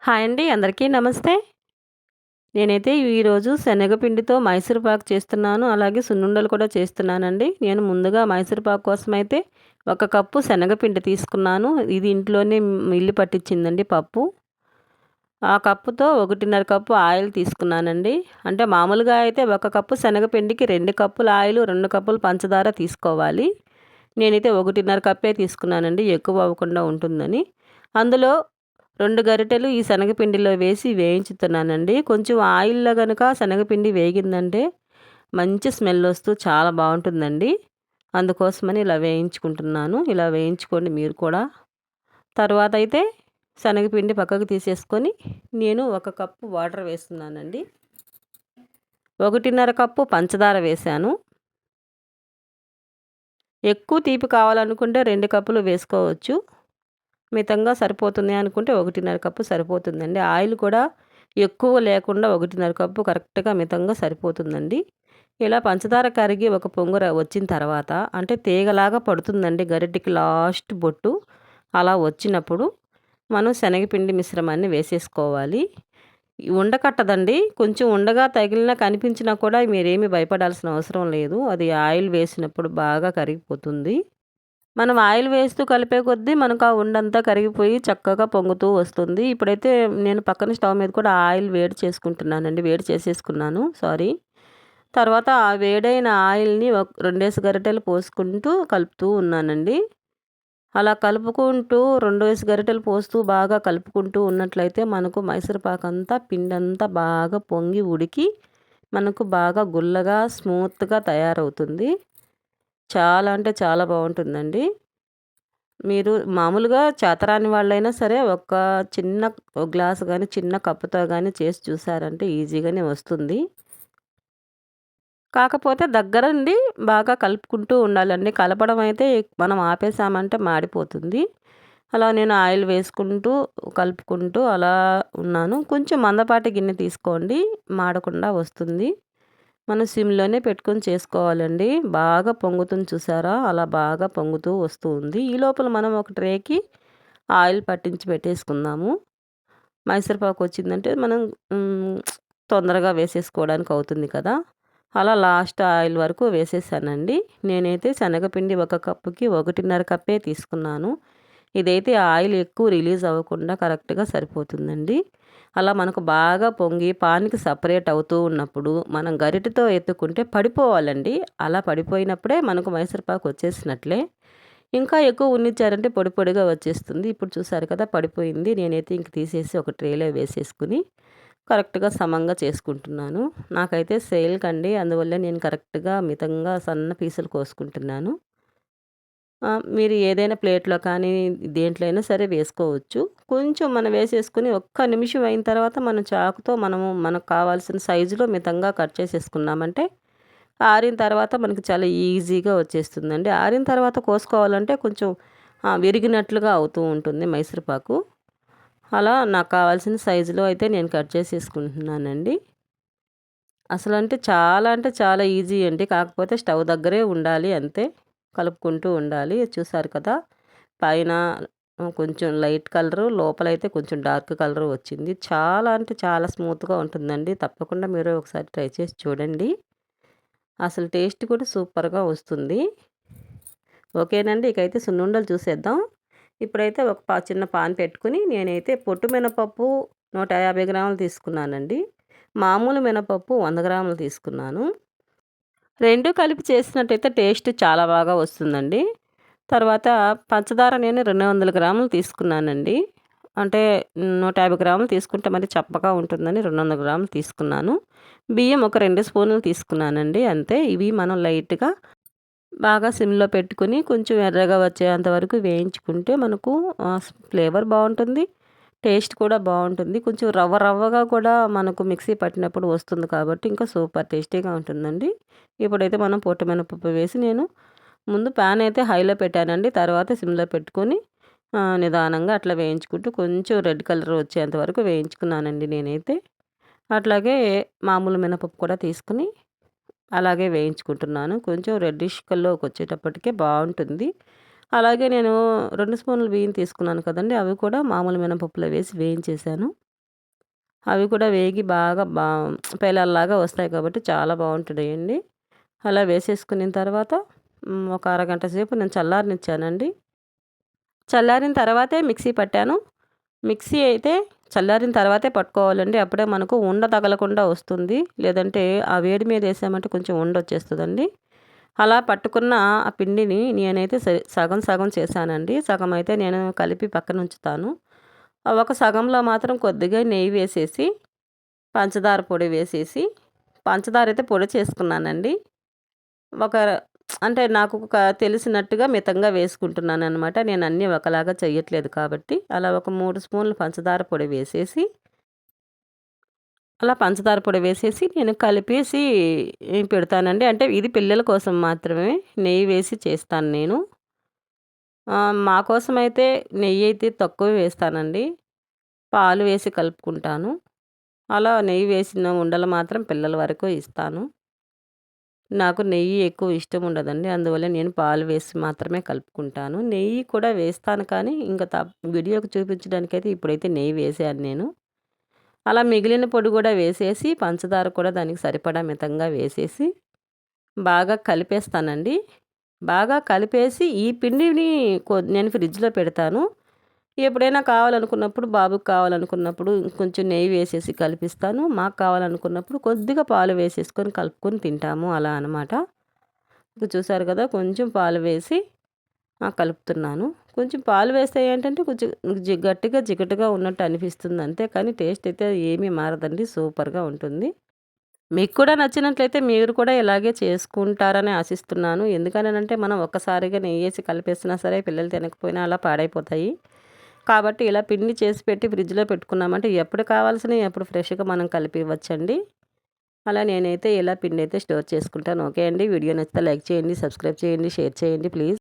Hi అండి. అందరికీ నమస్తే. నేనైతే ఈరోజు శనగపిండితో మైసూర్ పాకు చేస్తున్నాను. అలాగే సున్నుండలు కూడా చేస్తున్నానండి. నేను ముందుగా మైసూర్ పాకు కోసమైతే 1 కప్పు శనగపిండి తీసుకున్నాను. ఇది ఇంట్లోనే మిల్లి పట్టించిందండి పప్పు. ఆ కప్పుతో 1.5 కప్పు ఆయిల్ తీసుకున్నానండి. అంటే మామూలుగా అయితే 1 కప్పు శనగపిండికి 2 కప్పుల ఆయిల్, 2 కప్పులు పంచదార తీసుకోవాలి. నేనైతే 1.5 కప్పే తీసుకున్నానండి. ఎక్కువ అవ్వకుండా ఉంటుందని. అందులో 2 గరిటెలు ఈ శనగపిండిలో వేసి వేయించుతున్నానండి. కొంచెం ఆయిల్‌లో గనక శనగపిండి వేగిందంటే మంచి స్మెల్ వస్తూ చాలా బావుంటుందండి. అందుకోసమని ఇలా వేయించుకుంటున్నాను. ఇలా వేయించుకోండి మీరు కూడా. తర్వాత అయితే శనగపిండి పక్కకు తీసేసుకొని నేను 1 కప్పు వాటర్ వేస్తున్నానండి. 1.5 కప్పు పంచదార వేశాను. ఎక్కువ తీపి కావాలనుకుంటే 2 కప్పులు వేసుకోవచ్చు. మితంగా సరిపోతుంది అనుకుంటే 1.5 కప్పు సరిపోతుందండి. ఆయిల్ కూడా ఎక్కువ లేకుండా 1.5 కప్పు కరెక్ట్‌గా మితంగా సరిపోతుందండి. ఇలా పంచదార కరిగి ఒక పొంగు వచ్చిన తర్వాత అంటే తీగలాగా పడుతుందండి గరిటెకి లాస్ట్ బొట్టు. అలా వచ్చినప్పుడు మనం శనగపిండి మిశ్రమాన్ని వేసేసుకోవాలి. ఉండకట్టదండి. కొంచెం ఉండగా తగిలినా కనిపించినా కూడా మీరేమి భయపడాల్సిన అవసరం లేదు. అది ఆయిల్ వేసినప్పుడు బాగా కరిగిపోతుంది. మనం ఆయిల్ వేస్తూ కలిపే కొద్దీ మనకు ఆ ఉండంతా కరిగిపోయి చక్కగా పొంగుతూ వస్తుంది. ఇప్పుడైతే నేను పక్కన స్టవ్ మీద కూడా ఆయిల్ వేడి చేసుకుంటున్నానండి. వేడి చేసేసుకున్నాను. సారీ. తర్వాత ఆ వేడైన ఆయిల్‌ని 2 గరిటెలు పోసుకుంటూ కలుపుతూ ఉన్నానండి. అలా కలుపుకుంటూ 2 గరిటెలు పోస్తూ బాగా కలుపుకుంటూ ఉన్నట్లయితే మనకు మైసూర్ పాకంతా పిండంతా బాగా పొంగి ఉడికి మనకు బాగా గుల్లగా స్మూత్‌గా తయారవుతుంది. చాలా అంటే చాలా బావుంటుందండి. మీరు మామూలుగా చేతరాని వాళ్ళైనా సరే ఒక గ్లాస్ గానీ, చిన్న కప్పుతో గానీ చేసి చూసారంటే ఈజీగానే వస్తుంది. కాకపోతే దగ్గరుండి బాగా కలుపుకుంటూ ఉండాలండి. కలపడం అయితే మనం ఆపేసామంటే మాడిపోతుంది. అలా నేను ఆయిల్ వేసుకుంటూ, కలుపుకుంటూ అలా ఉన్నాను. కొంచెం మందపాటి గిన్నె తీసుకోండి. మాడకుండా వస్తుంది. మనం సిమ్‌లోనే పెట్టుకొని చేసుకోవాలండి. బాగా పొంగుతుంది చూసారా? అలా బాగా పొంగుతూ వస్తూ ఉంది. ఈ లోపల మనం ఒక ట్రేకి ఆయిల్ పట్టించి పెట్టేసుకుందాము. మైసూర్ పాకు వచ్చిందంటే మనం హ్మ్, తొందరగా వేసేసుకోవడానికి అవుతుంది కదా! అలా లాస్ట్ ఆయిల్ వరకు వేసేసానండి. నేనైతే శనగపిండి 1 కప్పుకి 1.5 కప్పే తీసుకున్నాను. ఇదైతే ఆయిల్ ఎక్కువ రిలీజ్ అవ్వకుండా కరెక్ట్‌గా సరిపోతుందండి. అలా మనకు బాగా పొంగి పానికి సెపరేట్ అవుతూ ఉన్నప్పుడు మనం గరిటెతో ఎత్తుకుంటే పడిపోవాలండి. అలా పడిపోయినప్పుడే మనకు మైసూర్ పాకు వచ్చేసినట్లే. ఇంకా ఎక్కువ ఉన్నిచ్చారంటే పొడి పొడిగా వచ్చేస్తుంది. ఇప్పుడు చూసారు కదా పడిపోయింది. నేనైతే ఇంక తీసేసి ఒక ట్రేలో వేసేసుకొని కరెక్ట్‌గా సమంగా చేసుకుంటున్నాను. నాకైతే సేల్‌కండి. అందువల్ల నేను కరెక్ట్‌గా మితంగా సన్న పీసులు కోసుకుంటున్నాను. మీరు ఏదైనా ప్లేట్‌లో కానీ, దేంట్లో అయినా సరే వేసుకోవచ్చు. కొంచెం మనం వేసేసుకొని ఒక్క నిమిషం అయిన తర్వాత మనం చాకుతో మనకు కావాల్సిన సైజులో మితంగా కట్ చేసేసుకున్నామంటే, ఆరిన తర్వాత మనకి చాలా ఈజీగా వచ్చేస్తుందండి. ఆరిన తర్వాత కోసుకోవాలంటే కొంచెం విరిగినట్లుగా అవుతూ ఉంటుంది మైసూర్ పాకు. అలా నాకు కావాల్సిన సైజులో అయితే నేను కట్ చేసేసుకుంటున్నానండి. అంటే చాలా ఈజీ అండి. కాకపోతే స్టవ్ దగ్గరే ఉండాలి అంతే. కలుపుకుంటూ ఉండాలి. చూసారు కదా! పైన కొంచెం లైట్ కలరు, లోపలైతే కొంచెం డార్క్ కలరు వచ్చింది. చాలా అంటే చాలా స్మూత్‌గా ఉంటుందండి. తప్పకుండా మీరు ఒకసారి ట్రై చేసి చూడండి. అసలు టేస్ట్ కూడా సూపర్‌గా వస్తుంది. ఓకేనండి. ఇకైతే సున్నుండలు చూసేద్దాం. ఇప్పుడైతే ఒక చిన్న పాన్ పెట్టుకొని నేనైతే పొట్టు మినపప్పు 150 గ్రాములు తీసుకున్నానండి. మామూలు మినపప్పు 100 గ్రాములు తీసుకున్నాను. 2 కలిపి చేసినట్టయితే టేస్ట్ చాలా బాగా వస్తుందండి. తర్వాత పంచదార నేను 200 గ్రాములు తీసుకున్నానండి. అంటే 150 గ్రాములు తీసుకుంటే మరి చప్పగా ఉంటుందని 200 గ్రాములు తీసుకున్నాను. బియ్యం ఒక 2 స్పూన్లు తీసుకున్నానండి అంతే. ఇవి మనం లైట్‌గా బాగా సిమ్‌లో పెట్టుకొని కొంచెం ఎర్రగా వచ్చేంత వరకు వేయించుకుంటే మనకు ఫ్లేవర్ బావుంటుంది. టేస్ట్ కూడా బావుంటుంది. కొంచెం రవ్వ రవ్వగా కూడా మనకు మిక్సీ పట్టినప్పుడు వస్తుంది కాబట్టి ఇంకా సూపర్ టేస్టీగా ఉంటుందండి. ఇప్పుడైతే మనం పొట్టు మినపప్పు వేసి నేను ముందు ప్యాన్ అయితే హైలో పెట్టానండి. తర్వాత సిమ్‌లో పెట్టుకొని నిదానంగా అట్లా వేయించుకుంటూ కొంచెం రెడ్ కలర్ వచ్చేంత వరకు వేయించుకున్నానండి నేనైతే. అట్లాగే మామూలు మినపప్పు కూడా తీసుకొని అలాగే వేయించుకుంటున్నాను. కొంచెం రెడ్డిష్ కలర్‌లోకొచ్చేటప్పటికే బావుంటుంది. అలాగే నేను 2 స్పూన్లు బియ్యం తీసుకున్నాను కదండీ! అవి కూడా మామూలు మినపప్పులో వేసి వేయించేశాను. అవి కూడా వేగి బాగా పేలాల్లాగా వస్తాయి కాబట్టి చాలా బాగుంటాయండి. అలా వేసేసుకున్న తర్వాత ఒక అరగంట సేపు నేను చల్లారనిచ్చానండి. చల్లారిన తర్వాతే మిక్సీ పట్టాను. మిక్సీ అయితే చల్లారిన తర్వాతే పట్టుకోవాలండి. అప్పుడే మనకు ఉండ తగలకుండా వస్తుంది. లేదంటే ఆ వేడి మీద ఏసామంటే కొంచెం ఉండొచ్చేస్తదండి. అలా పట్టుకున్న ఆ పిండిని నేనైతే సగం సగం చేశానండి. సగం అయితే నేను కలిపి పక్కనుంచుతాను. ఒక సగంలో మాత్రం కొద్దిగా నెయ్యి వేసేసి, పంచదార పొడి వేసేసి, పంచదార అయితే పొడి చేసుకున్నానండి. ఒక అంటే నాకు తెలిసినట్టుగా మితంగా వేసుకుంటున్నాననమాట. నేను అన్నీ ఒకలాగా చెయ్యట్లేదు కాబట్టి. అలా ఒక 3 స్పూన్లు పంచదార పొడి వేసేసి, అలా పంచదార పొడి వేసేసి నేను కలిపేసి పెడతానండి. అంటే ఇది పిల్లల కోసం మాత్రమే నెయ్యి వేసి చేస్తాను నేను. మా కోసమైతే నెయ్యయితే తక్కువే వేస్తానండి. పాలు వేసి కలుపుకుంటాను. అలా నెయ్యి వేసిన ఉండలు మాత్రం పిల్లల వరకు ఇస్తాను. నాకు నెయ్యి ఎక్కువ ఇష్టం ఉండదండి. అందువల్ల నేను పాలు వేసి మాత్రమే కలుపుకుంటాను. నెయ్యి కూడా వేస్తాను కానీ, ఇంక వీడియోకి చూపించడానికైతే ఇప్పుడైతే నెయ్యి వేసాను నేను. అలా మిగిలిన పొడి గూడా వేసేసి, పంచదార కూడా దానికి సరిపడా మితంగా వేసేసి, బాగా కలిపేస్తానండి. బాగా కలిపేసి ఈ పిండిని నేను ఫ్రిడ్జ్‌లో పెడతాను. ఎప్పుడైనా కావాలనుకున్నప్పుడు, బాబుకి కావాలనుకున్నప్పుడు కొంచెం నెయ్యి వేసేసి కలిపిస్తాను. మాకు కావాలనుకున్నప్పుడు కొద్దిగా పాలు వేసేసుకొని కలుపుకొని తింటాము అలా అనమాట. ఇప్పుడు చూసారు కదా! కొంచెం పాలు వేసి కలుపుతున్నాను. కొంచెం పాలు వేస్తే ఏంటంటే కొంచెం గట్టిగా జిగటగా ఉన్నట్టు అనిపిస్తుంది అంతే కానీ టేస్ట్ అయితే ఏమీ మారదండి. సూపర్‌గా ఉంటుంది. మీకు కూడా నచ్చినట్లయితే మీరు కూడా ఇలాగే చేసుకుంటారని ఆశిస్తున్నాను. ఎందుకనంటే మనం ఒక్కసారిగా నెయ్యేసి కలిపేసినా సరే పిల్లలు తినకపోయినా అలా పాడైపోతాయి. కాబట్టి ఇలా పిండి చేసి పెట్టి ఫ్రిడ్జ్‌లో పెట్టుకున్నామంటే ఎప్పుడు కావాల్సినయి అప్పుడు ఫ్రెష్‌గా మనం కలిపి ఇవ్వచ్చండి. అలా నేనైతే ఇలా పిండైతే స్టోర్ చేసుకుంటాను. ఓకే అండి. వీడియో నచ్చితే లైక్ చేయండి, సబ్స్క్రైబ్ చేయండి, షేర్ చేయండి ప్లీజ్.